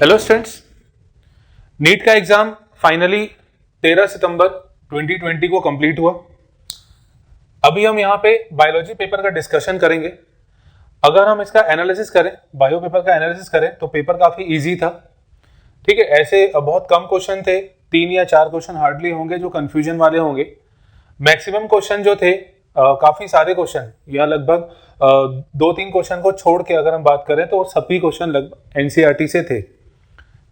Hello students, NEET का exam finally 13 सितंबर 2020 को complete हुआ। अभी हम यहाँ पे बायोलॉजी पेपर का डिस्कशन करेंगे। अगर हम इसका एनालिसिस करें, बायो पेपर का एनालिसिस करें तो पेपर काफी इजी था। ठीक है, ऐसे बहुत कम क्वेश्चन थे, 3 या 4 क्वेश्चन हार्डली होंगे जो कंफ्यूजन वाले होंगे। मैक्सिमम क्वेश्चन जो थे काफी सारे क्वेश्चन या लगभग 2-3 क्वेश्चन को छोड़ के अगर हम बात करें तो सभी क्वेश्चन लगभग एनसीईआरटी से थे।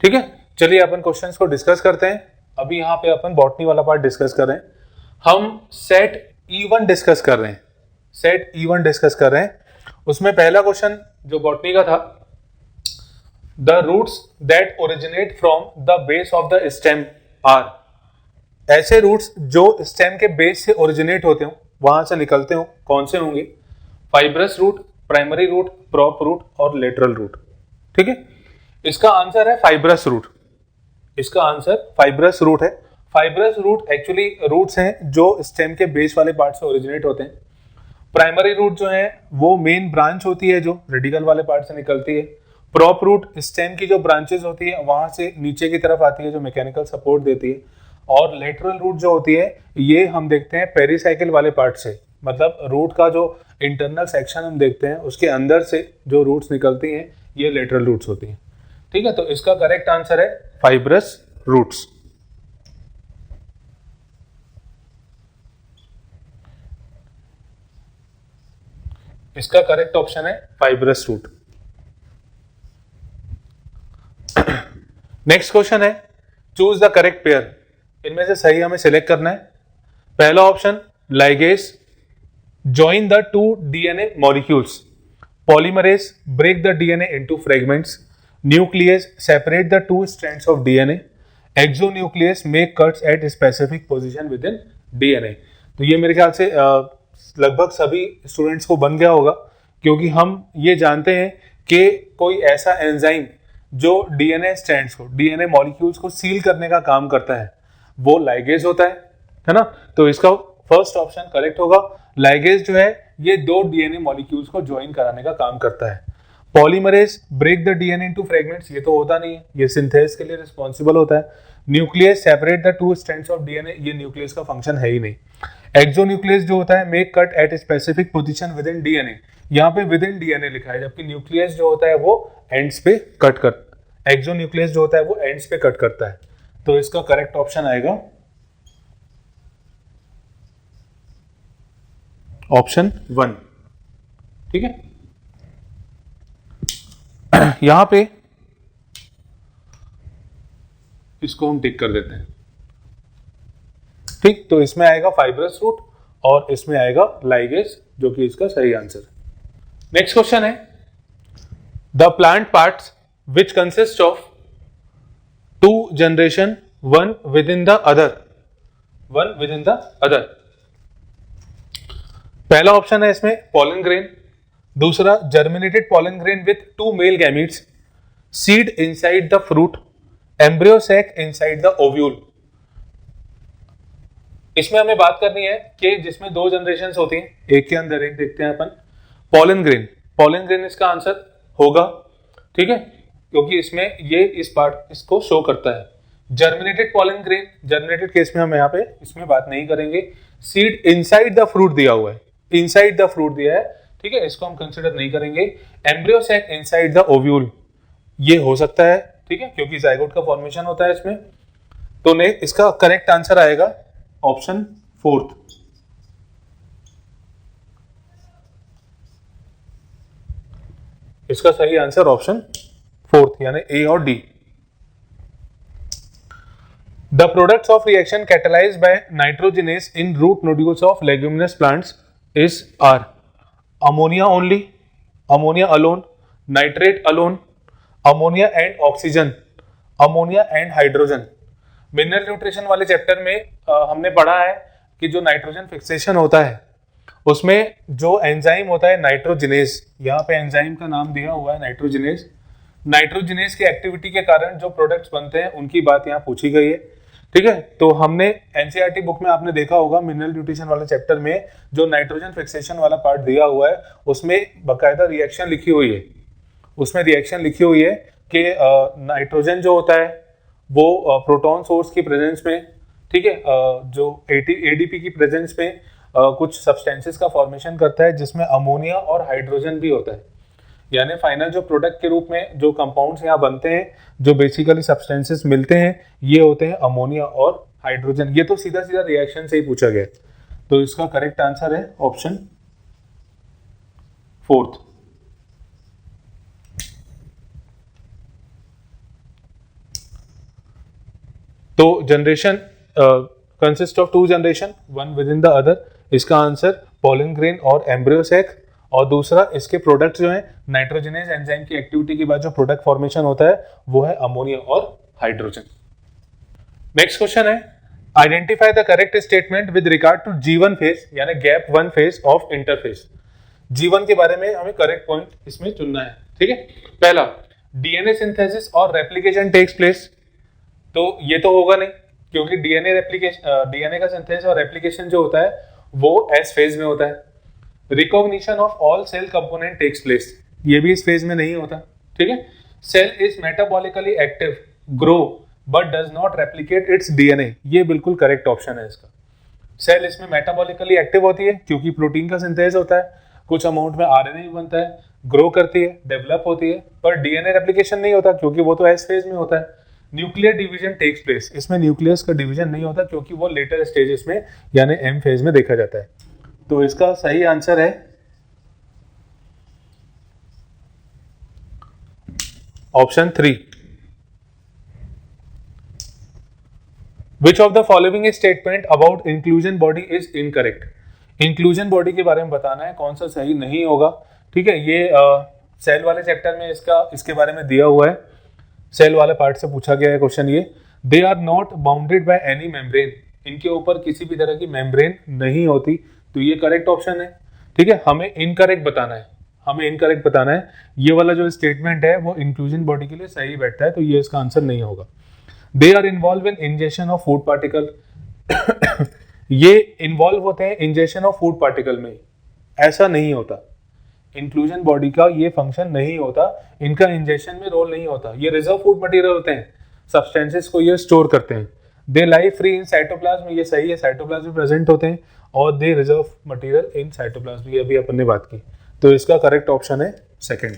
ठीक है, चलिए अपन क्वेश्चंस को डिस्कस करते हैं। अभी यहाँ पे अपन बॉटनी वाला पार्ट डिस्कस कर रहे हैं। हम सेट E1 डिस्कस कर रहे हैं, सेट E1 डिस्कस कर रहे हैं। उसमें पहला क्वेश्चन जो बॉटनी का था, the roots that originate from the base of the stem are. ऐसे रूट्स जो स्टेम के बेस से ओरिजिनेट होते हो, वहां से निकलते हो, कौन से होंगे? Fibrous root, primary root, prop root और लेटरल रूट। ठीक है, इसका आंसर है फाइब्रस रूट। इसका आंसर फाइब्रस रूट है। फाइब्रस रूट एक्चुअली रूट्स हैं जो स्टेम के बेस वाले पार्ट से ओरिजिनेट होते हैं। प्राइमरी रूट जो है वो मेन ब्रांच होती है जो रेडिकल वाले पार्ट से निकलती है। प्रॉप रूट स्टेम की जो ब्रांचेस होती है वहां से नीचे की तरफ आती है जो मैकेनिकल सपोर्ट देती है। और लेटरल रूट जो होती है ये हम देखते हैं पेरिसाइकिल वाले पार्ट से, मतलब रूट का जो इंटरनल सेक्शन हम देखते हैं उसके अंदर से जो रूट्स निकलती हैं ये लेटरल रूट्स होती हैं। ठीक है, तो इसका करेक्ट आंसर है फाइब्रस रूट्स। इसका करेक्ट ऑप्शन है फाइब्रस रूट। नेक्स्ट क्वेश्चन है, चूज द करेक्ट पेयर। इनमें से सही हमें सिलेक्ट करना है। पहला option ligase join the 2 DNA molecules, polymerase break the DNA into fragments, nucleus separate the 2 strands of DNA, exonuclease make cuts at specific position within DNA. तो ये मेरे ख्याल से लगभग सभी स्टूडेंट्स को बन गया होगा, क्योंकि हम ये जानते हैं कि कोई ऐसा एंजाइम जो डीएनए स्ट्रैंड्स को, डीएनए मॉलिक्यूल्स को सील करने का काम करता है वो लाइगेज होता है ना। तो इसका फर्स्ट ऑप्शन करेक्ट होगा। लाइगेज जो है ये 2 डीएनए मॉलिक्यूल्स को ज्वाइन कराने का काम करता है। Polymerase break the DNA into fragments, ये तो होता नहीं है, ये सिंथेसिस के लिए रिस्पॉन्सिबल होता है। Nucleus separate the 2 strands of DNA, ये न्यूक्लियस का फंक्शन है ही नहीं। एक्सोन्यूक्लियस जो होता है make cut eight specific position within DNA, यहाँ पे विद इन डीएनए लिखा है, जबकि न्यूक्लियस जो होता है वो एंड्स पे कट कर, एक्सोन्यूक्लियस जो होता है वो एंड्स पे कट करता है। तो इसका करेक्ट ऑप्शन आएगा ऑप्शन 1। ठीक है, यहां पे इसको हम टिक कर देते हैं। ठीक, तो इसमें आएगा फाइब्रस रूट और इसमें आएगा लाइगेज, जो कि इसका सही आंसर है। नेक्स्ट क्वेश्चन है, the plant parts which consist of 2 generation, one within the other, one within the other. पहला ऑप्शन है इसमें पॉलन ग्रेन, दूसरा germinated pollen grain with 2 male gametes, seed inside the fruit, embryo sac inside the ovule. इसमें हमें बात करनी है कि जिसमें 2 जनरेशंस होती हैं, एक के अंदर एक देखते हैं अपन। पॉलन ग्रेन, पॉलन ग्रेन इसका आंसर होगा। ठीक है, क्योंकि इसमें ये इस पार्ट इसको शो करता है। Germinated pollen grain, germinated case में हम यहाँ पे इसमें बात नहीं करेंगे। सीड इनसाइड द फ्रूट दिया हुआ है, इनसाइड द फ्रूट दिया है, ठीक है, इसको हम कंसिडर नहीं करेंगे। Embryo sac inside the ovule, ये हो सकता है, ठीक है, क्योंकि जाइगोट का फॉर्मेशन होता है इसमें। तो ने इसका करेक्ट आंसर आएगा ऑप्शन 4। इसका सही आंसर ऑप्शन 4 यानी ए और D. The products of reaction catalyzed by nitrogenase in root nodules of leguminous plants are ammonia only, ammonia alone, nitrate alone, ammonia and oxygen, ammonia and hydrogen। Mineral nutrition वाले chapter में हमने पढ़ा है कि जो nitrogen fixation होता है उसमें जो एंजाइम होता है नाइट्रोजिनेज, यहाँ पे एंजाइम का नाम दिया हुआ है नाइट्रोजिनेज। नाइट्रोजिनेज की एक्टिविटी के कारण जो प्रोडक्ट्स बनते हैं उनकी बात यहाँ पूछी गई है। ठीक है, तो हमने एनसीईआरटी बुक में आपने देखा होगा मिनरल न्यूट्रिशन वाले चैप्टर में जो नाइट्रोजन फिक्सेशन वाला पार्ट दिया हुआ है उसमें बकायदा रिएक्शन लिखी हुई है, उसमें रिएक्शन लिखी हुई है कि नाइट्रोजन जो होता है वो प्रोटॉन सोर्स की प्रेजेंस में, ठीक है, जो एडीपी की प्रेजेंस में कुछ सब्सटेंसेस का फॉर्मेशन करता है जिसमें अमोनिया और हाइड्रोजन भी होता है। यानी फाइनल जो प्रोडक्ट के रूप में जो कंपाउंड्स यहाँ बनते हैं, जो बेसिकली सब्सटेंसेस मिलते हैं, ये होते हैं अमोनिया और हाइड्रोजन। ये तो सीधा सीधा रिएक्शन से ही पूछा गया, तो इसका करेक्ट आंसर है ऑप्शन 4। तो generation consist of 2 generation, one within the other. इसका आंसर पॉलन ग्रेन और एम्ब्रियो सैक, और दूसरा इसके प्रोडक्ट जो है नाइट्रोजनेज एंजाइम की एक्टिविटी के बाद जो प्रोडक्ट फॉर्मेशन होता है वो है अमोनिया और हाइड्रोजन। नेक्स्ट क्वेश्चन है, identify the correct statement with regard to G1 phase यानी gap 1 phase of interphase. G1 के बारे में हमें करेक्ट पॉइंट इसमें चुनना है, ठीक है। पहला, डीएनए सिंथेसिस और रेप्लिकेशन टेक्स प्लेस, तो ये तो होगा नहीं क्योंकि डीएनए का सिंथेसिस और रेप्लिकेशन जो होता है वो एस फेज में होता है। Recognition of all cell component takes place, ये भी इस फेज में नहीं होता, ठीक है। Cell is metabolically active, grow but does not replicate its DNA, ये बिल्कुल करेक्ट ऑप्शन है इसका। सेल इसमें मेटाबॉलिकली एक्टिव होती है क्योंकि प्रोटीन का सिंथेसिस होता है, कुछ अमाउंट में आरएनए भी बनता है, ग्रो करती है, डेवलप होती है, पर डीएनए रेप्लिकेशन नहीं होता क्योंकि वो तो एस फेज में होता है। न्यूक्लियर डिवीजन टेक्स प्लेस, इसमें न्यूक्लियस का डिवीजन नहीं होता क्योंकि वो लेटर स्टेजेस में यानी एम फेज में देखा जाता है। तो इसका सही आंसर है option 3। Which of the following statement about inclusion body is incorrect. Inclusion body के बारे में बताना है कौन सा सही नहीं होगा, ठीक है। ये सेल वाले चैप्टर में इसके बारे में दिया हुआ है, सेल वाले पार्ट से पूछा गया है क्वेश्चन ये। They are not bounded by any membrane, इनके ऊपर किसी भी तरह की मेम्ब्रेन नहीं होती, तो ये करेक्ट ऑप्शन है, ठीक है। हमें इनकरेक्ट बताना है, ये वाला जो स्टेटमेंट है वो इंक्लूजन बॉडी के लिए सही बैठता है, तो ये इसका आंसर नहीं होगा। They are involve in injection of food particle, ये इन्वॉल्व होते हैं इंजेक्शन ऑफ फूड पार्टिकल में, ऐसा नहीं होता। इंक्लूजन बॉडी का ये फंक्शन नहीं होता, इनका इंजेक्शन में रोल नहीं होता, ये रिजर्व फूड मटेरियल होते हैं, सब्सटेंसेस को ये स्टोर करते हैं। दे लाई फ्री इन साइटोप्लाज्म, ये सही है, साइटोप्लाज्म में प्रेजेंट होते हैं, और दे रिजर्व मटेरियल इन साइटोप्लाज्म, ये अभी अपन ने बात की, तो इसका करेक्ट ऑप्शन है सेकंड।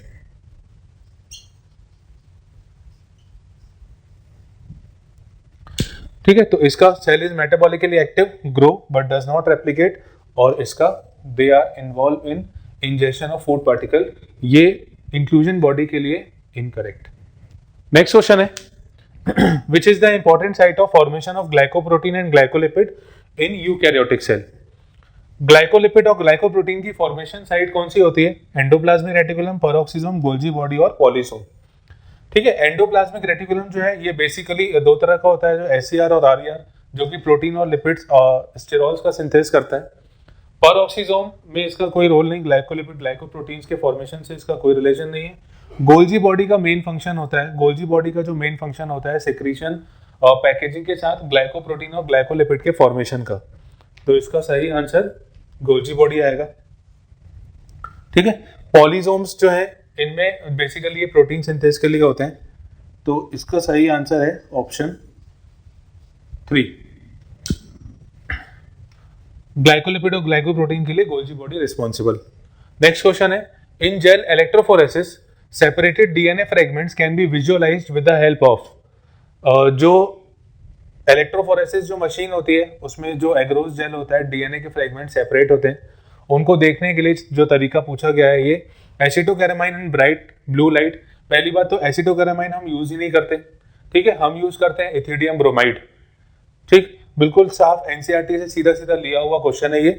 ठीक है, तो इसका cell is metabolically active, grow but does not replicate, और इसका they are involve in injection of food particle, ये इंक्लूजन बॉडी के लिए इनकरेक्ट। नेक्स्ट क्वेश्चन है, which is the important site of formation of glycoprotein and glycolipid in eukaryotic cell. Glycolipid और glycoprotein की formation site कौन सी होती है? Endoplasmic reticulum, peroxisome, Golgi body और पॉलीसोम। ठीक है, एंडोप्लाज्मिक रेटिकुलम जो है ये बेसिकली दो तरह का होता है, जो एससीआर और आरईआर, जो कि प्रोटीन और लिपिड्स और स्टेरॉल्स का सिंथेसिस करता है। पेरोक्सिसोम में इसका कोई रोल नहीं, ग्लाइकोलिपिड ग्लाइकोप्रोटीन्स के फॉर्मेशन से इसका कोई रिलेशन नहीं है। गोल्जी बॉडी का मेन फंक्शन होता है, गोल्जी बॉडी का जो मेन फंक्शन होता है सिक्रीशन और पैकेजिंग के साथ ग्लाइकोप्रोटीन और ग्लाइकोलिपिड के फॉर्मेशन का, तो इसका सही आंसर गोल्जी बॉडी आएगा। ठीक है, पॉलीसोम्स जो है इनमें बेसिकली ये प्रोटीन सिंथेसिस के लिए होते हैं, तो इसका सही आंसर है ऑप्शन 3। ग्लाइकोलिपिड और ग्लाइकोप्रोटीन के लिए Golgi body responsible. Next question है, in gel electrophoresis separated DNA fragments can be visualized with the help of. जो इलेक्ट्रोफोरेसिस जो मशीन होती है उसमें जो एग्रोस जेल होता है, डीएनए के फ्रेगमेंट सेपरेट होते हैं, उनको देखने के लिए जो तरीका पूछा गया है ये एसिटोकेरामाइन इन ब्राइट ब्लू लाइट। पहली बात तो एसिटोकेरामाइन हम यूज ही नहीं करते, ठीक है, हम यूज करते हैं इथिडियम ब्रोमाइड। ठीक, बिल्कुल साफ एनसीईआरटी से सीधा सीधा लिया हुआ क्वेश्चन है ये।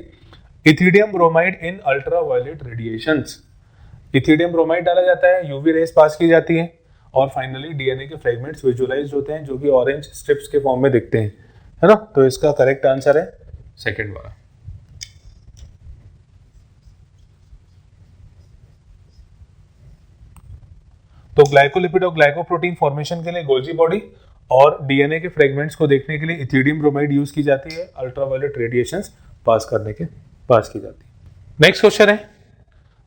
इथिडियम ब्रोमाइड इन अल्ट्रावायलेट रेडिएशंस, इथिडियम ब्रोमाइड डाला जाता है, यूवी रेस पास की जाती है और फाइनली डीएनए के फ्रेगमेंट्स विजुअलाइज होते हैं जो कि ऑरेंज स्ट्रिप्स के फॉर्म में दिखते हैं, है ना। तो इसका करेक्ट आंसर है सेकंड वाला। तो ग्लाइकोलिपिड और ग्लाइकोप्रोटीन फॉर्मेशन के लिए गोल्जी बॉडी और डीएनए के फ्रेगमेंट्स को देखने के लिए इथिडियम ब्रोमाइड यूज की जाती है, अल्ट्रावायलेट रेडिएशंस पास की जाती है। नेक्स्ट क्वेश्चन है,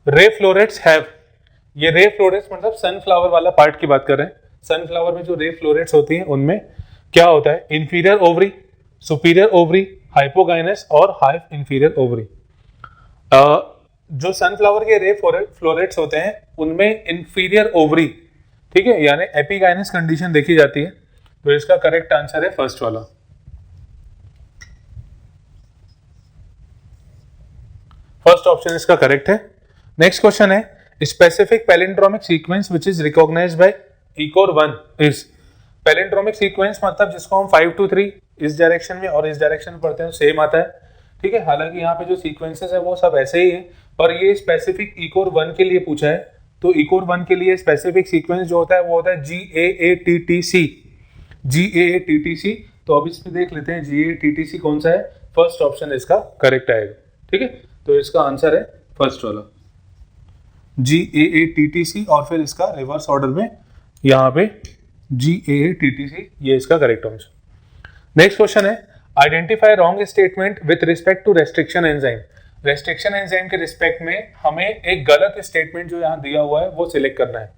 रे फ्लोरेट्स हैव, ये रे फ्लोरेट्स मतलब सनफ्लावर वाला पार्ट की बात कर रहे हैं। सनफ्लावर में जो रे फ्लोरेट्स होती हैं उनमें क्या होता है, inferior ovary, superior ovary, hypogynous और हाफ इंफीरियर ओवरी। जो सनफ्लावर के रे फ्लोरेट्स होते हैं उनमें इंफीरियर ओवरी, ठीक है, यानी एपिगाइनस कंडीशन देखी जाती है। तो इसका करेक्ट आंसर है फर्स्ट वाला। फर्स्ट ऑप्शन इसका करेक्ट है। नेक्स्ट क्वेश्चन है, specific palindromic sequence which is recognized by EcoR 1 is. Palindromic sequence मतलब जिसको हम 5 to 3 इस डायरेक्शन में और इस डायरेक्शन में पढ़ते हैं सेम आता है, ठीक है। हालांकि यहाँ पे जो सीक्वेंसेस है वो सब ऐसे ही है, पर ये स्पेसिफिक इकोर 1 के लिए पूछा है। तो इकोर 1 के लिए स्पेसिफिक सीक्वेंस जो होता है वो होता है GAATTC। GAATTC, तो अब इसमें देख लेते हैं GAATTC कौन सा है। फर्स्ट ऑप्शन इसका करेक्ट आएगा, ठीक है। तो इसका आंसर है फर्स्ट वाला GAATTC, और फिर इसका रिवर्स ऑर्डर में यहाँ पे GAATTC, ये इसका करेक्ट आंसर। नेक्स्ट क्वेश्चन है, identify wrong statement with respect to restriction enzyme. Restriction enzyme के रिस्पेक्ट में हमें एक गलत स्टेटमेंट जो यहाँ दिया हुआ है वो सिलेक्ट करना है।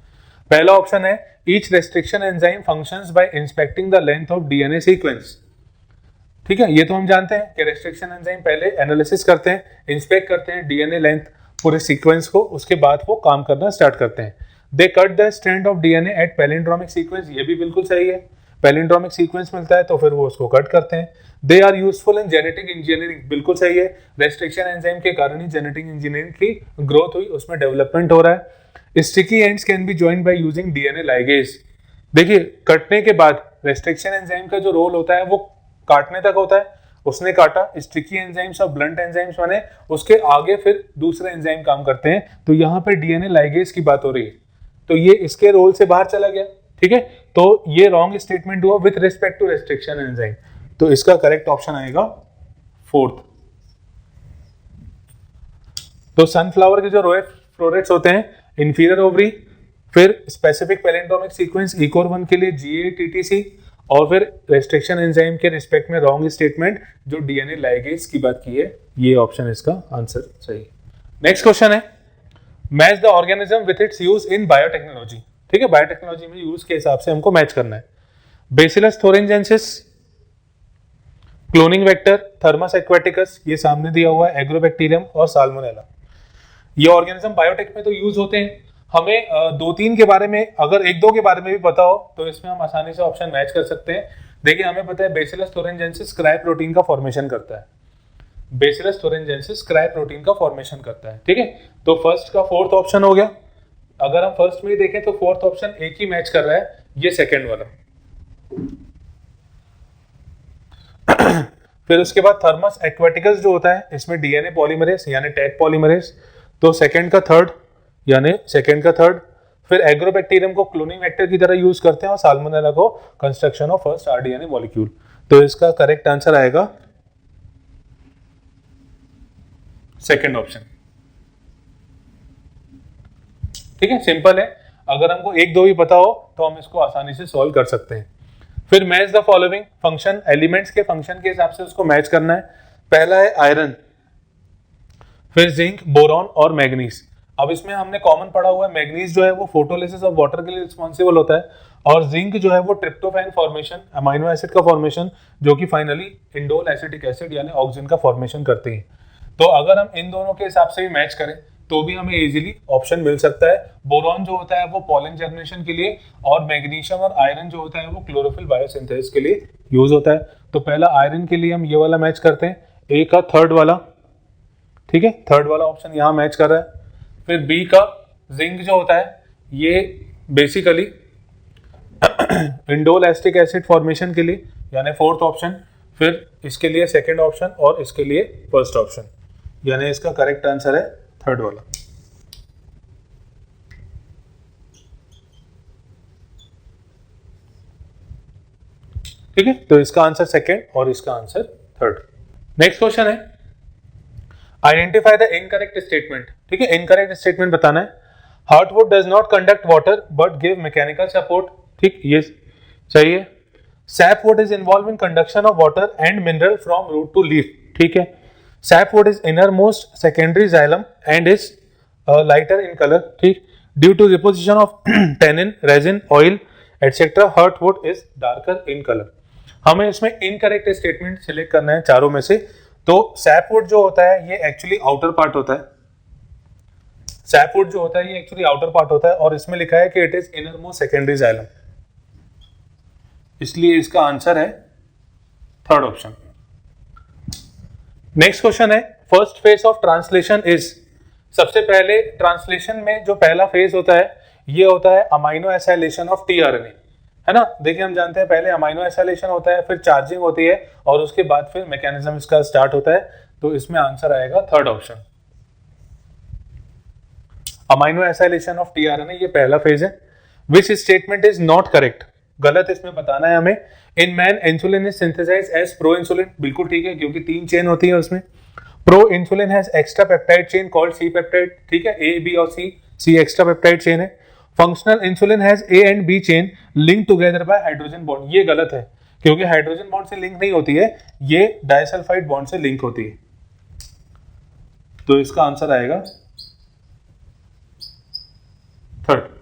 पहला ऑप्शन है, each restriction enzyme functions by inspecting the length of DNA sequence. ठीक है, ये तो हम जानते हैं कि रेस्ट्रिक्शन एंजाइम पहले एनालिसिस करते हैं, इंस्पेक्ट करते हैं डीएनए लेंथ पूरे सीक्वेंस को, उसके बाद वो काम करना स्टार्ट करते हैं। They cut the strand of DNA at palindromic sequence, ये भी बिल्कुल सही है। पैलिंड्रोमिक सीक्वेंस मिलता है तो फिर वो उसको कट करते हैं। They are useful in genetic engineering, बिल्कुल सही है। रेस्ट्रिक्शन एंजाइम के कारण ही जेनेटिक इंजीनियरिंग की ग्रोथ हुई, उसमें डेवलपमेंट हो रहा है। Sticky ends can be joined by using DNA ligase. देखिए, कटने के बाद रेस्ट्रिक्शन एंजाइम का जो रोल होता है वो काटने तक होता है, उसने काटा, स्टिकी एंजाइम्स और ब्लंट एंजाइम्स बने, उसके आगे फिर दूसरे एंजाइम काम करते हैं। तो यहाँ पे डीएनए लाइगेज की बात हो रही है, तो ये इसके रोल से बाहर चला गया, ठीक है। तो ये रॉन्ग स्टेटमेंट हुआ with respect to restriction enzyme, तो इसका करेक्ट ऑप्शन आएगा फोर्थ। तो सनफ्लावर के जो रोए फ्लोरेट्स होते हैं, इंफीरियर ओवरी, फिर स्पेसिफिक पैलिंड्रोमिक सीक्वेंस इकोर 1 के लिए GATTC, और फिर रेस्ट्रिक्शन एंजाइम के रिस्पेक्ट में रॉन्ग स्टेटमेंट जो डीएनए लाइगेज की बात की है, ये ऑप्शन इसका आंसर सही। नेक्स्ट क्वेश्चन है, match the organism with its use in biotechnology. ठीक है, बायोटेक्नोलॉजी में यूज के हिसाब से हमको मैच करना है। Bacillus thuringiensis, cloning vector, Thermus aquaticus, ये सामने दिया हुआ है, एग्रोबैक्टीरियम और साल्मोनेला। ये ऑर्गेनिज्म बायोटेक में तो यूज होते हैं। हमें 2-3 के बारे में, अगर 1-2 के बारे में भी पता हो तो इसमें हम आसानी से ऑप्शन मैच कर सकते हैं। देखिए, हमें पता है बेसिलस थोरेंजेंसिस क्राई प्रोटीन का फॉर्मेशन करता है। बेसिलस थोरेंजेंसिस क्राई प्रोटीन का फॉर्मेशन करता है, ठीक है। तो फर्स्ट का फोर्थ ऑप्शन हो गया। अगर हम फर्स्ट में ही देखें तो फोर्थ ऑप्शन एक ही मैच कर रहा है, ये सेकेंड वाला। फिर उसके बाद थर्मस एक्वाटिकस जो होता है, इसमें डीएनए पॉलीमरेज यानी टैग पॉलीमरेज, तो सेकेंड का थर्ड यानी सेकेंड का थर्ड। फिर एग्रोबैक्टीरियम को क्लोनिंग वेक्टर की तरह यूज करते हैं और साल्मोनेला को construction of first rDNA molecule. तो इसका करेक्ट आंसर आएगा सेकेंड ऑप्शन। ठीक है, सिंपल है। अगर हमको 1-2 भी पता हो तो हम इसको आसानी से सॉल्व कर सकते हैं। फिर match the following function, elements के फंक्शन के हिसाब से उसको मैच करना है। पहला है आयरन, फिर जिंक, बोरॉन और मैग्नीज। अब इसमें हमने कॉमन पढ़ा हुआ है, मैग्नीज जो है वो फोटोलिसिस ऑफ वाटर के लिए रिस्पॉन्सिबल होता है, और जिंक जो है वो ट्रिप्टोफैन फॉर्मेशन, अमाइनो एसिड का फॉर्मेशन, जो कि फाइनली इंडोल एसिटिक एसिड यानी ऑक्सीजन का फॉर्मेशन करते हैं। तो अगर हम इन दोनों के हिसाब से भी मैच करें तो भी हमें इजीली ऑप्शन मिल सकता है। बोरॉन जो होता है वो पॉलन जर्मिनेशन के लिए, और मैग्नीशियम और आयरन जो होता है वो क्लोरोफिल बायोसिंथेसिस के लिए यूज होता है। तो पहला आयरन के लिए हम ये वाला मैच करते हैं, ए का थर्ड वाला, ठीक है, थर्ड वाला ऑप्शन यहाँ मैच कर रहा है। फिर बी का जिंक जो होता है ये basically indole acetic acid formation के लिए यानी फोर्थ ऑप्शन। फिर इसके लिए सेकंड ऑप्शन और इसके लिए फर्स्ट ऑप्शन, यानी इसका करेक्ट आंसर है थर्ड वाला। ठीक है, तो इसका आंसर सेकंड और इसका आंसर थर्ड। नेक्स्ट क्वेश्चन है, आइडेंटिफाई द इनकरेक्ट स्टेटमेंट। ठीक है, इनकरेक्ट स्टेटमेंट बताना है। Heartwood does not conduct water but give mechanical support. ठीक, ये चाहिए। Sapwood is involved in conduction of water and mineral from root to leaf. ठीक है, sapwood is inner most secondary xylem and is lighter in colour. ठीक, due to deposition of tannin, resin, oil etcetera, heartwood is darker in colour. हमें इसमें incorrect statement select करना है चारों में से। तो सैपवुड जो होता है ये एक्चुअली आउटर पार्ट होता है, सैपवुड जो होता है ये एक्चुअली आउटर पार्ट होता है, और इसमें लिखा है कि it is innermost secondary xylem, इसलिए इसका आंसर है थर्ड ऑप्शन। नेक्स्ट क्वेश्चन है, first phase of translation is. सबसे पहले ट्रांसलेशन में जो पहला फेज होता है ये होता है अमाइनो एसाइलेशन ऑफ टीआरएनए, है ना। देखिए हम जानते हैं पहले अमाइनो एसाइलेशन होता है, फिर चार्जिंग होती है, और उसके बाद फिर मैकेनिज्म इसका स्टार्ट होता है। तो इसमें आंसर आएगा third option, aminoacylation of tRNA, ये पहला फेज है। Which statement is not correct, गलत इसमें बताना है हमें। In man insulin is synthesised as proinsulin, बिल्कुल ठीक है क्योंकि 3 चेन होती है उसमें। Proinsulin has extra peptide chain called C peptide, ठीक है, ए बी और सी एक्स्ट्रा पेप्टाइड चेन है। Functional insulin has A and B chain link together bye hydrogen bond, ये गलत है क्योंकि हाइड्रोजन बॉन्ड से लिंक नहीं होती है, ये डाइसल्फाइड बॉन्ड से लिंक होती है। तो इसका आंसर आएगा थर्ड।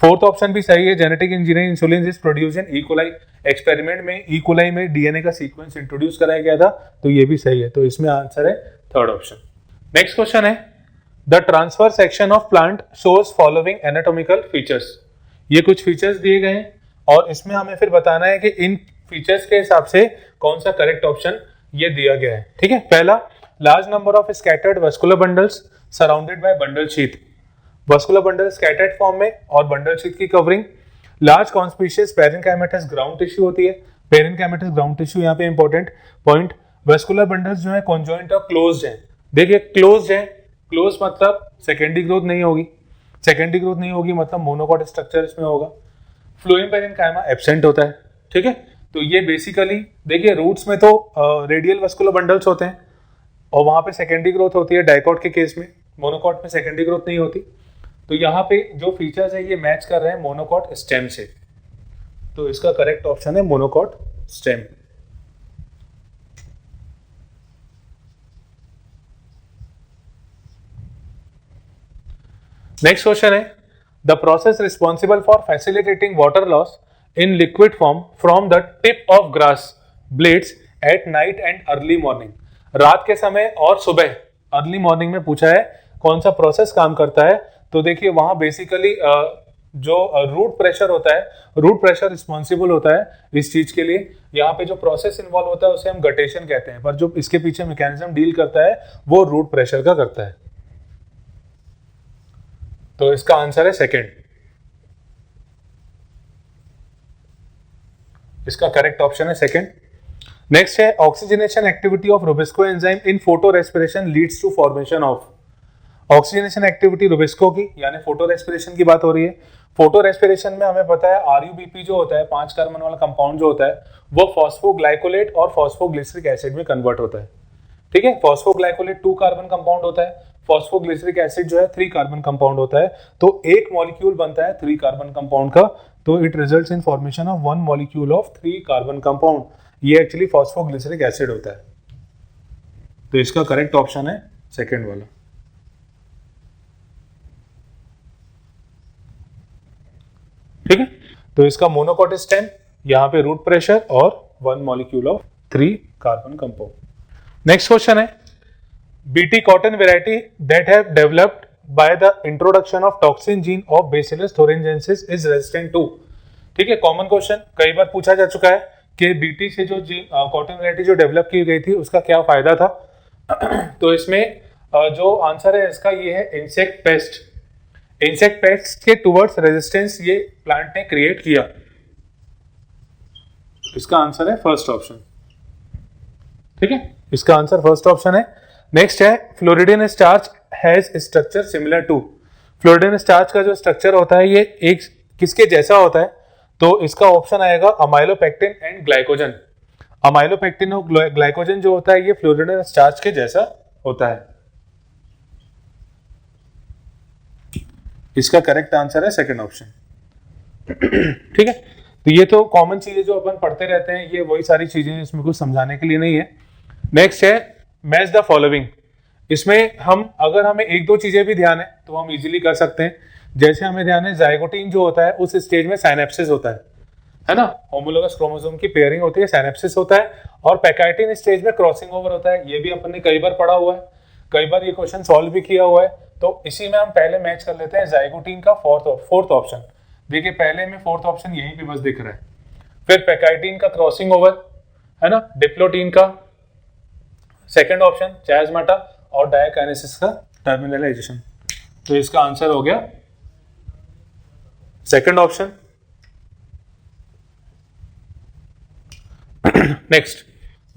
फोर्थ ऑप्शन भी सही है, genetic engineering insulin is produced in E coli, experiment में ई कोलाई में डीएनए का सीक्वेंस इंट्रोड्यूस कराया गया था, तो ये भी सही है। तो इसमें आंसर है थर्ड ऑप्शन। नेक्स्ट क्वेश्चन है, the transfer section of plant shows following anatomical features. ये कुछ फीचर्स दिए गए हैं और इसमें हमें फिर बताना है कि इन फीचर्स के हिसाब से कौन सा करेक्ट ऑप्शन ये दिया गया है, ठीक है। पहला, large number of scattered vascular bundles surrounded by bundle sheath, vascular bundle scattered form में और बंडल शीथ की covering. Large conspicuous parenchymatous ground tissue होती है, पेरेन्काइमेटस ग्राउंड टिश्यू यहाँ पे इंपॉर्टेंट पॉइंट। वस्कुलर बंडल्स जो है कॉन्जॉइंट और क्लोज्ड हैं, देखिए क्लोज्ड है, क्लोज मतलब सेकेंडरी ग्रोथ नहीं होगी, सेकेंडरी ग्रोथ नहीं होगी मतलब मोनोकॉट स्ट्रक्चर इसमें होगा। फ्लोएम पेरेन्काइमा एब्सेंट होता है, ठीक है। तो ये बेसिकली देखिए रूट्स में तो रेडियल वस्कुलर बंडल्स होते हैं और वहां पे सेकेंडरी ग्रोथ होती है डाइकॉट के केस में, मोनोकॉट में सेकेंडरी ग्रोथ नहीं होती। तो यहाँ पे जो फीचर्स है ये मैच कर रहे हैं मोनोकॉट स्टेम से, तो इसका करेक्ट ऑप्शन है मोनोकॉट स्टेम। नेक्स्ट क्वेश्चन है, the process responsible for facilitating water loss in liquid form from the tip of grass blades at night and early morning. रात के समय और सुबह अर्ली मॉर्निंग में पूछा है कौन सा प्रोसेस काम करता है। तो देखिए वहां बेसिकली जो रूट प्रेशर होता है, रूट प्रेशर रिस्पॉन्सिबल होता है इस चीज के लिए। यहाँ पे जो प्रोसेस इन्वॉल्व होता है उसे हम गटेशन कहते हैं, पर जो इसके पीछे मैकेनिज्म डील करता है वो रूट प्रेशर का करता है। तो इसका आंसर है सेकेंड, इसका करेक्ट ऑप्शन है सेकेंड। नेक्स्ट है, oxygenation activity of RuBisCO enzyme in photorespiration leads to formation of. Oxygenation activity RuBisCO की यानी फोटो रेस्पिरेशन की बात हो रही है। फोटो रेस्पिरेशन में हमें पता है आरयूबीपी जो होता है 5 कार्बन वाला कंपाउंड जो होता है वो फॉस्फोग्लाइकोलेट और फॉस्फोग्लिसरिक एसिड में कन्वर्ट होता है, ठीक है। फॉस्फोग्लाइकोलेट 2 कार्बन कंपाउंड होता है, फॉस्फोग्लिसरिक एसिड जो है 3 कार्बन कंपाउंड होता है। तो एक मॉलिक्यूल बनता है 3 कार्बन कंपाउंड का, तो it results in formation of 1 molecule of 3 carbon compound. ये एक्चुअली फॉस्फोग्लिसरिक एसिड होता है। तो इसका करेक्ट ऑप्शन है सेकेंड वाला। ठीक है, तो इसका मोनोकॉट स्टेम, यहां पे रूट प्रेशर और 1 molecule of 3 carbon compound. Next question है, BT cotton variety that have developed by the introduction of toxin gene of Bacillus thuringiensis is resistant to. ठीक है, कॉमन क्वेश्चन कई बार पूछा जा चुका है कि बीटी से जो कॉटन वेराइटी जो डेवलप की गई थी उसका क्या फायदा था। तो इसमें जो आंसर है इसका ये है इंसेक्ट पेस्ट। इंसेक्ट पेस्ट के टुवर्ड्स रेजिस्टेंस ये प्लांट ने क्रिएट किया। इसका आंसर है फर्स्ट ऑप्शन। ठीक है, इसका आंसर फर्स्ट ऑप्शन है। नेक्स्ट है, floridean starch has structure similar to. Floridean starch का जो स्ट्रक्चर होता है ये एक किसके जैसा होता है, तो इसका ऑप्शन आएगा अमाइलोपेक्टिन एंड ग्लाइकोजन। अमाइलोपेक्टिन और ग्लाइकोजन जो होता है ये फ्लोरिडिन स्टार्च के जैसा होता है। इसका करेक्ट आंसर है सेकंड ऑप्शन। ठीक है, तो ये तो कॉमन चीजें जो अपन पढ़ते रहते हैं, ये वही सारी चीजें इसमें कुछ समझाने के लिए नहीं है। नेक्स्ट है, मैच द फॉलोइंग। इसमें हम अगर हमें एक दो चीजें भी ध्यान है तो हम इजीली कर सकते हैं। जैसे हमें ध्यान है जाइगोटीन जो होता है उस स्टेज में साइनेप्सिस होता है ना, होमोलोगस क्रोमोसोम की पेयरिंग होती है, साइनेप्सिस होता है, और पैकाइटिन स्टेज में क्रॉसिंग ओवर होता है। ये भी अपन ने कई बार पढ़ा हुआ है, कई बार ये क्वेश्चन सॉल्व भी किया हुआ है। तो इसी में हम पहले मैच कर लेते हैं जाइगोटीन का फोर्थ ऑप्शन। देखिए पहले में फोर्थ ऑप्शन यहीं पे बस दिख रहा है, फिर पैकाइटिन का क्रॉसिंग ओवर है ना, डिप्लोटीन का सेकंड ऑप्शन चायस्माटा, और डायकाइनेसिस का टर्मिनलाइजेशन। तो इसका आंसर हो गया second option. Next,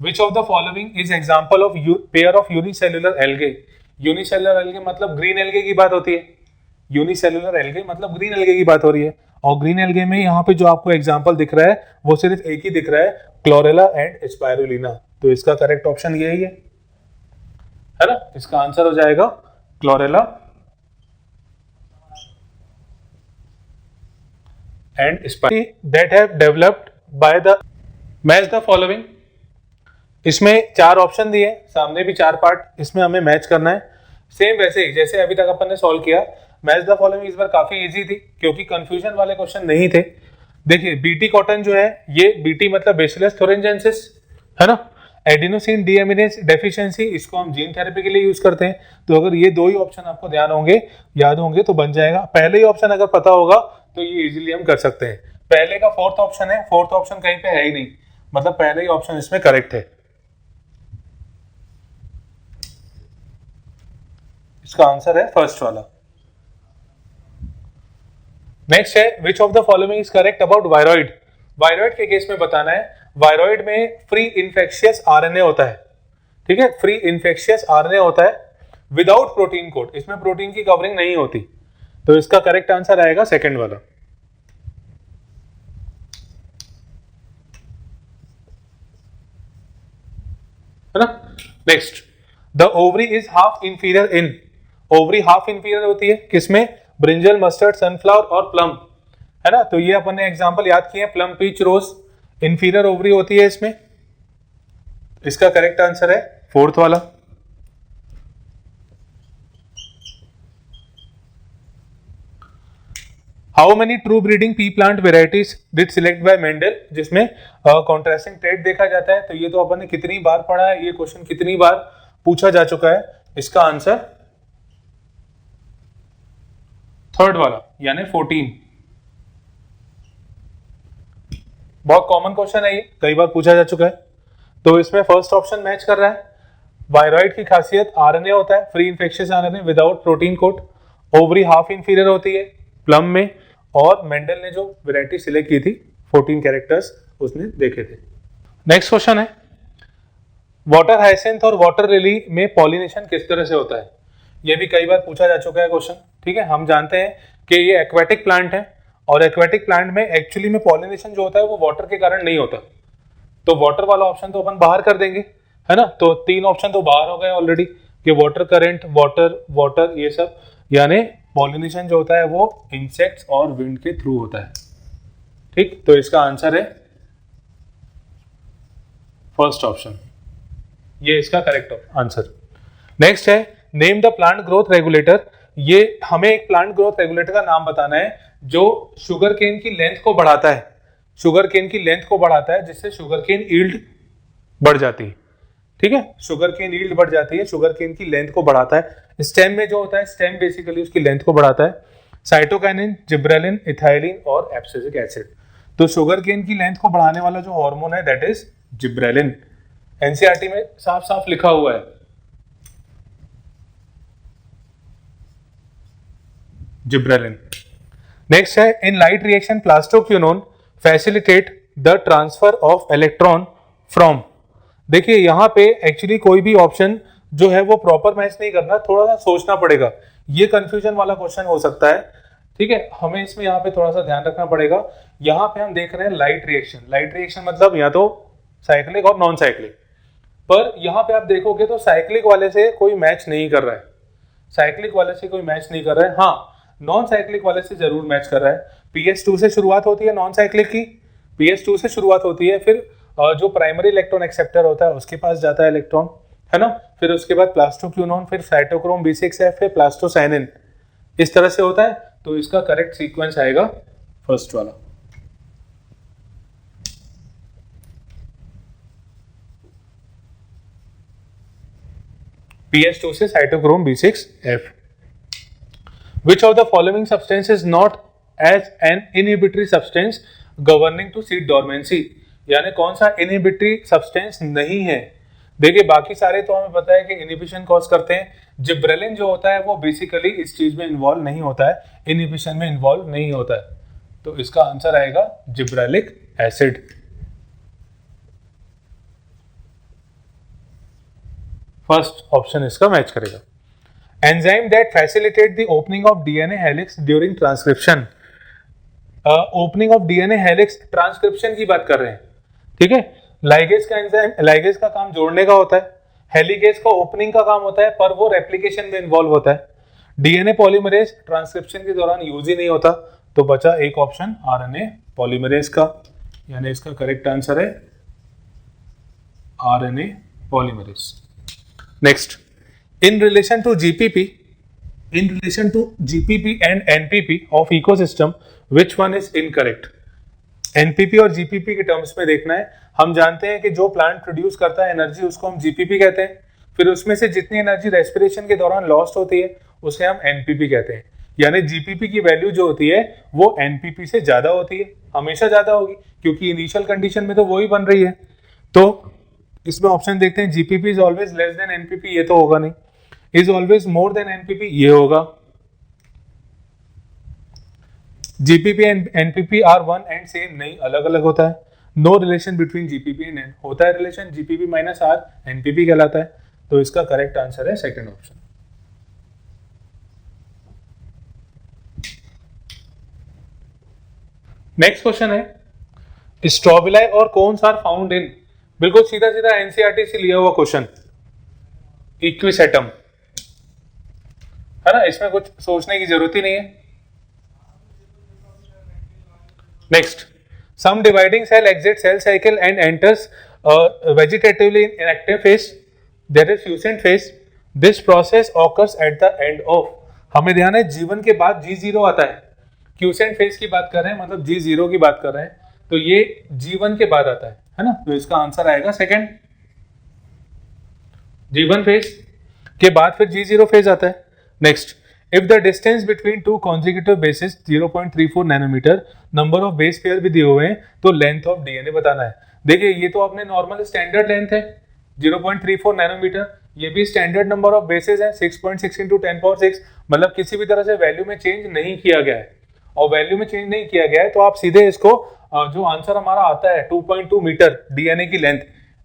which of the following is example of pair of unicellular algae. Unicellular algae मतलब ग्रीन एल्गे की बात होती है, यूनिसेल्युलर एल्गे मतलब ग्रीन एल्गे की बात हो रही है। और ग्रीन एल्गे में यहाँ पे जो आपको एग्जांपल दिख रहा है वो सिर्फ एक ही दिख रहा है, क्लोरेला एंड स्पाइरुलिना। तो इसका करेक्ट ऑप्शन यही है ना, इसका आंसर हो जाएगा chlorella and spirulina that have developed by the match the following. इसमें चार ऑप्शन दिए, सामने भी चार पार्ट, इसमें हमें मैच करना है सेम वैसे ही जैसे अभी तक अपन ने सॉल्व किया। मैच द फॉलोइंग इस बार काफी इजी थी क्योंकि कंफ्यूजन वाले क्वेश्चन नहीं थे। देखिए बीटी कॉटन जो है, ये बीटी मतलब बेसिलस थोरेंजेंसिस है ना, एडिनोसिन डीएमिनेज डेफिशिएंसी, इसको हम जीन थेरेपी के लिए यूज करते हैं। तो अगर ये दो ही ऑप्शन आपको ध्यान होंगे, याद होंगे तो बन जाएगा। पहले ही ऑप्शन अगर पता होगा तो ये इजीली हम कर सकते हैं। पहले का फोर्थ ऑप्शन है, फोर्थ ऑप्शन कहीं पे है ही नहीं, मतलब पहले ही ऑप्शन इसमें करेक्ट है। इसका आंसर है फर्स्ट वाला। नेक्स्ट है which of the following is correct about viroid. Viroid के केस में बताना है, वायरॉइड में फ्री इन्फेक्शियस आरएनए होता है, ठीक है, फ्री इन्फेक्शियस आरएनए होता है विदाउट प्रोटीन कोड, इसमें प्रोटीन की कवरिंग नहीं होती। तो इसका करेक्ट आंसर आएगा सेकंड वाला। है ना। Next, the ovary is half inferior in. Ovary half inferior होती है किसमें, ब्रिंजल, मस्टर्ड, सनफ्लावर और प्लम, है ना। तो ये अपन ने एग्जांपल याद किए, प्लम, पीच, रोज, इंफीरियर ओवरी होती है इसमें। इसका करेक्ट आंसर है फोर्थ वाला। How many true breeding P plant varieties did select bye Mendel, जिसमें कॉन्ट्रास्टिंग ट्रेड देखा जाता है। तो ये तो अपन ने कितनी बार पढ़ा है, ये क्वेश्चन कितनी बार पूछा जा चुका है। इसका आंसर थर्ड वाला यानी 14। बहुत कॉमन क्वेश्चन है ये, कई बार पूछा जा चुका है। तो इसमें फर्स्ट ऑप्शन मैच कर रहा है। वायरॉइड की खासियत आरएनए होता है, free infectious RNA without protein code. Ovary half inferior होती है प्लम में, और मेंडल ने जो वैरायटी सिलेक्ट की थी 14 कैरेक्टर्स उसने देखे थे। नेक्स्ट क्वेश्चन है, वाटर हाइसेंथ और वाटर लिली में पॉलिनेशन किस तरह से होता है। ये भी कई बार पूछा जा चुका है क्वेश्चन, ठीक है। हम जानते हैं कि ये एक्वेटिक प्लांट है, और एक्वेटिक प्लांट में एक्चुअली में पॉलिनेशन जो होता है वो वाटर के कारण नहीं होता। तो वाटर वाला ऑप्शन तो अपन बाहर कर देंगे, है ना। तो तीन ऑप्शन तो बाहर हो गए ऑलरेडी, कि वाटर करंट, वाटर ये सब, यानी पॉलिनेशन जो होता है वो इंसेक्ट्स और विंड के थ्रू होता है, ठीक। तो इसका आंसर है फर्स्ट ऑप्शन, ये इसका करेक्ट आंसर। नेक्स्ट है, name the plant growth regulator. ये हमें एक प्लांट ग्रोथ रेगुलेटर का नाम बताना है जो शुगर केन की लेंथ को बढ़ाता है, शुगर केन की लेंथ को बढ़ाता है, जिससे शुगर केन यील्ड बढ़ जाती है, ठीक है। शुगर केन यील्ड बढ़ जाती है, शुगर केन की लेंथ को बढ़ाता है। स्टेम में जो होता है, स्टेम बेसिकली उसकी लेंथ को बढ़ाता है। साइटोकाइनिन, जिब्रेलिन, इथाइलिन और एब्सिसिक एसिड। तो शुगर केन की लेंथ को बढ़ाने वाला जो हार्मोन है दैट इज जिब्रेलिन। एनसीईआरटी में साफ साफ लिखा हुआ है जिब्रेलिन। नेक्स्ट है, in light reaction plastoquinone facilitate the transfer of electron from. देखिए यहाँ पे एक्चुअली कोई भी ऑप्शन जो है वो प्रॉपर मैच नहीं करना, थोड़ा सा सोचना पड़ेगा। ये कंफ्यूजन वाला क्वेश्चन हो सकता है, ठीक है। हमें इसमें यहाँ पे थोड़ा सा ध्यान रखना पड़ेगा। यहाँ पे हम देख रहे हैं लाइट रिएक्शन, लाइट रिएक्शन मतलब या तो साइक्लिक और नॉन साइक्लिक, पर यहाँ पे आप देखोगे तो साइक्लिक वाले से कोई मैच नहीं कर रहा है, साइक्लिक वाले से कोई मैच नहीं कर रहा है। हाँ, नॉन साइक्लिक वाले से जरूर मैच कर रहा है। PS2 से शुरुआत होती है नॉन साइक्लिक की, PS2 से शुरुआत होती है, फिर जो प्राइमरी इलेक्ट्रॉन एक्सेप्टर होता है उसके पास जाता है इलेक्ट्रॉन, है ना, फिर उसके बाद प्लास्टोक्विनोन, फिर साइटोक्रोम B6F, फिर प्लास्टोसाइनिन, इस तरह से होता है। तो इसका करेक्ट सीक्वेंस आएगा फर्स्ट वाला। PS2 से cytochrome B6F। Which of the following substance is not as an inhibitory substance governing to seed dormancy? यानी कौन सा इनहिबिटरी सब्सटेंस नहीं है। देखिए बाकी सारे तो हमें पता है कि इनहिबिशन कॉज करते हैं, जिब्रेलिन जो होता है वो बेसिकली इस चीज में इन्वॉल्व नहीं होता है, इनहिबिशन में इन्वॉल्व नहीं होता है। तो इसका आंसर आएगा जिब्रेलिक एसिड। फर्स्ट ऑप्शन इसका मैच करेगा। Enzyme that facilitate the opening of DNA helix during transcription. Opening of DNA helix transcription की बात कर रहे हैं, ठीक है। लाइगेज का एंजाइम, लाइगेज का काम जोड़ने का होता है, हेलिकेज का ओपनिंग का काम होता है, पर वो रेप्लिकेशन में इन्वॉल्व होता है। डीएनए पॉलीमरेज ट्रांसक्रिप्शन के दौरान यूज ही नहीं होता। तो बचा एक ऑप्शन आरएनए पॉलीमरेज का, यानी इसका करेक्ट आंसर है RNA polymerase. Next, in relation to GPP and NPP of ecosystem, which one is incorrect? NPP और GPP के टर्म्स में देखना है। हम जानते हैं कि जो प्लांट प्रोड्यूस करता है एनर्जी उसको हम GPP कहते हैं, फिर उसमें से जितनी एनर्जी रेस्पिरेशन के दौरान लॉस्ट होती है उसे हम NPP कहते हैं। यानी GPP की वैल्यू जो होती है वो NPP से ज्यादा होती है, हमेशा ज्यादा होगी, क्योंकि इनिशियल कंडीशन में तो वही बन रही है। तो इसमें ऑप्शन देखते हैं, GPP is always less than NPP, ये तो होगा नहीं। Is always more than NPP, ये होगा। GPP and NPP are one and same, नहीं, अलग अलग होता है। No relation between GPP and N, होता है relation, GPP minus R NPP कहलाता है। तो इसका करेक्ट आंसर है सेकंड ऑप्शन। नेक्स्ट क्वेश्चन है, स्ट्रोबिलाई और कोन्स आर फाउंड इन, बिल्कुल सीधा सीधा एनसीईआरटी से लिया हुआ क्वेश्चन, इक्विसेटम, है ना, इसमें कुछ सोचने की जरूरत ही नहीं है। Next, some dividing cell exit cell cycle and enters vegetatively in inactive phase, that is quiescent phase. This process occurs at the end of, हमें ध्यान है जीवन के बाद G0 आता है, क्यूसेंट फेज की बात कर रहे हैं, मतलब G0 की बात कर रहे हैं, तो ये जीवन के बाद आता है ना। तो इसका आंसर आएगा सेकंड, G1 फेज के बाद फिर G0 फेज आता है। Next, if the distance between two consecutive bases 0.34 nanometre, number of base pair भी दिए हुए हैं, तो लेंथ ऑफ डीएनए बताना है। देखिए ये तो अपने नॉर्मल स्टैंडर्ड लेंथ है 0.34 नैनोमीटर, ये भी स्टैंडर्ड नंबर ऑफ बेसिस है 6.6 × 10⁶, मतलब किसी भी तरह से वैल्यू में चेंज नहीं किया गया है। और वैल्यू में चेंज नहीं किया गया है तो आप सीधे इसको जो आंसर हमारा आता है 2.2 मीटर डीएनए की लेंथ,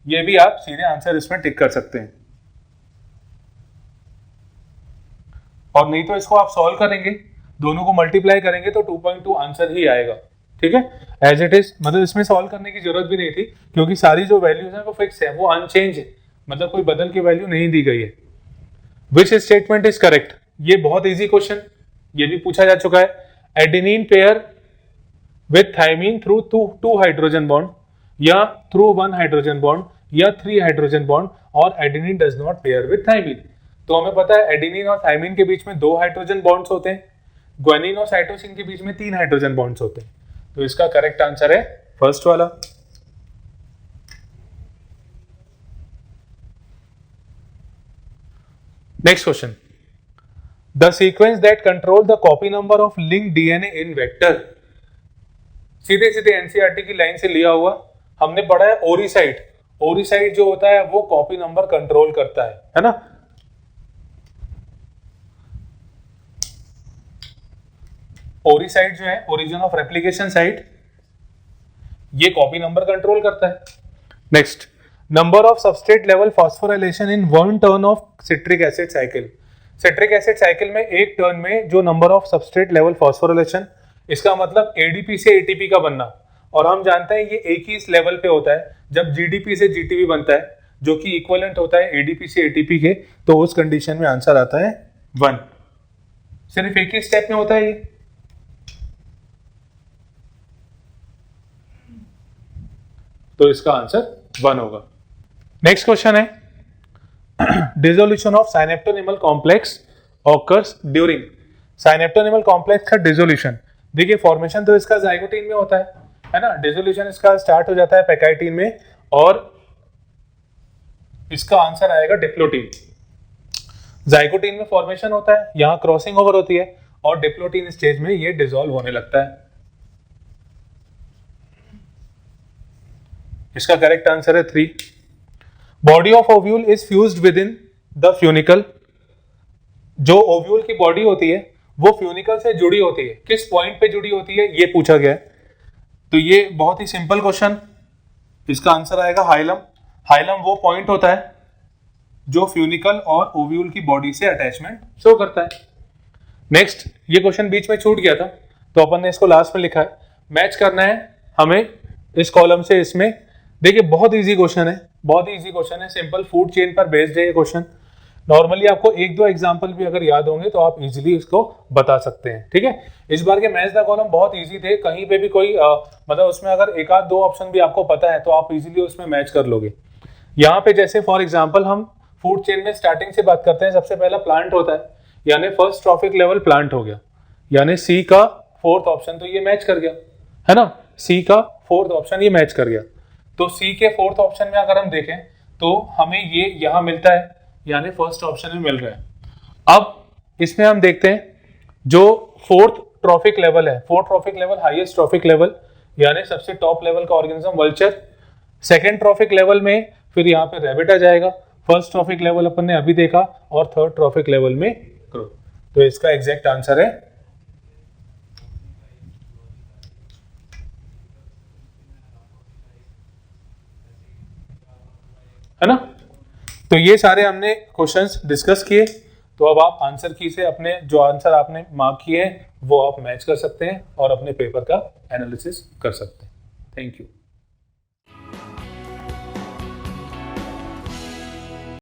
ये भी आप सीधे आंसर इसमें टिक कर सकते हैं। और नहीं तो इसको आप सॉल्व करेंगे, दोनों को मल्टीप्लाई करेंगे तो 2.2 आंसर ही आएगा, ठीक है, एज इट इज। मतलब इसमें सॉल्व करने की जरूरत भी नहीं थी, क्योंकि सारी जो वैल्यूज है वो फिक्स है, वो अनचेंज है, मतलब कोई बदल की वैल्यू नहीं दी गई है। विच स्टेटमेंट इज करेक्ट, ये बहुत इजी क्वेश्चन, ये भी पूछा जा चुका है। Adenine pair with thymine through two hydrogen bond, या थ्रू 1 हाइड्रोजन बॉन्ड, या 3 हाइड्रोजन बॉन्ड, और adenine does not pair with thymine. तो हमें पता है एडेनिन और थाइमिन के बीच में 2 हाइड्रोजन बॉन्ड्स होते हैं, ग्वानिन और साइटोसिन के बीच में 3 हाइड्रोजन बॉन्ड्स होते हैं। तो इसका करेक्ट आंसर है फर्स्ट वाला। Next question, the sequence that control the copy number of link DNA in vector, सीधे सीधे एनसीईआरटी की लाइन से लिया हुआ, हमने पढ़ा है ओरिसाइट। ओरिसाइट जो होता है वो कॉपी नंबर कंट्रोल करता है ना। ओरिसाइट जो है, ओरिजिन ऑफ रेप्लिकेशन साइट, ये कॉपी नंबर कंट्रोल करता है। Next, number of substrate level phosphorylation in 1 turn off citric acid cycle. Citric acid cycle में एक टर्न में जो number of substrate level phosphorylation, इसका मतलब एडीपी से एटीपी का बनना, और हम जानते हैं ये एक ही इस लेवल पे होता है जब जीडीपी से जीटीपी बनता है, जो कि इक्विवेलेंट होता है एडीपी से एटीपी के, तो उस कंडीशन में आंसर आता है 1। सिर्फ एक ही स्टेप में होता है ये। तो इसका आंसर 1 होगा। नेक्स्ट क्वेश्चन है, dissolution of synaptonemal complex occurs during, synaptonemal complex का डिसोल्यूशन, देखिए फॉर्मेशन तो इसका जाइगोटीन में होता है ना, डिसोल्यूशन इसका स्टार्ट हो जाता है पैकाइटिन में और इसका आंसर आएगा डिप्लोटीन। जाइगोटीन में फॉर्मेशन होता है, यहां क्रॉसिंग ओवर होती है और डिप्लोटीन स्टेज में ये डिसॉल्व होने लगता है। इसका करेक्ट आंसर है 3। Body of ovule is fused with in the funicle, जो ओव्यूल की बॉडी होती है वो फ्यूनिकल से जुड़ी होती है, किस पॉइंट पे जुड़ी होती है ये पूछा गया है। तो ये बहुत ही सिंपल क्वेश्चन, इसका आंसर आएगा हाइलम। हाइलम वो पॉइंट होता है जो फ्यूनिकल और ओव्यूल की बॉडी से अटैचमेंट शो करता है। नेक्स्ट, ये क्वेश्चन बीच में छूट गया था तो अपन ने इसको लास्ट में लिखा है, मैच करना है हमें इस कॉलम से इसमें। देखिए बहुत इजी क्वेश्चन है, बहुत ही इजी क्वेश्चन है, सिंपल फूड चेन पर बेस्ड है ये क्वेश्चन। नॉर्मली आपको एक दो एग्जांपल भी अगर याद होंगे तो आप इजीली इसको बता सकते हैं, ठीक है। इस बार के मैच द कॉलम बहुत इजी थे, कहीं पे भी कोई मतलब उसमें अगर एक आध दो ऑप्शन भी आपको पता है तो आप इजीली उसमें मैच कर लोगे। यहाँ पे जैसे फॉर एग्जांपल हम फूड चेन में स्टार्टिंग से बात करते हैं, सबसे पहला प्लांट होता है, यानी फर्स्ट ट्रॉफिक लेवल प्लांट हो गया, यानी सी का फोर्थ ऑप्शन तो ये मैच कर गया, है ना, सी का फोर्थ ऑप्शन ये मैच कर गया। तो सी के फोर्थ ऑप्शन में अगर हम देखें तो हमें ये यहां मिलता है, यानी फर्स्ट ऑप्शन में मिल रहा है। अब इसमें हम देखते हैं जो फोर्थ ट्रॉफिक लेवल है, fourth trophic level highest trophic level, यानी सबसे टॉप लेवल का organism vulture. Second trophic level में फिर यहाँ पे रैबिट आ जाएगा, फर्स्ट ट्रॉफिक लेवल अपन ने अभी देखा और थर्ड ट्रॉफिक लेवल में क्रो। तो इसका एग्जैक्ट आंसर है ना। तो ये सारे हमने क्वेश्चंस डिस्कस किए, तो अब आप आंसर की से अपने जो आंसर आपने मार्क किए हैं वो आप मैच कर सकते हैं और अपने पेपर का एनालिसिस कर सकते हैं। Thank you.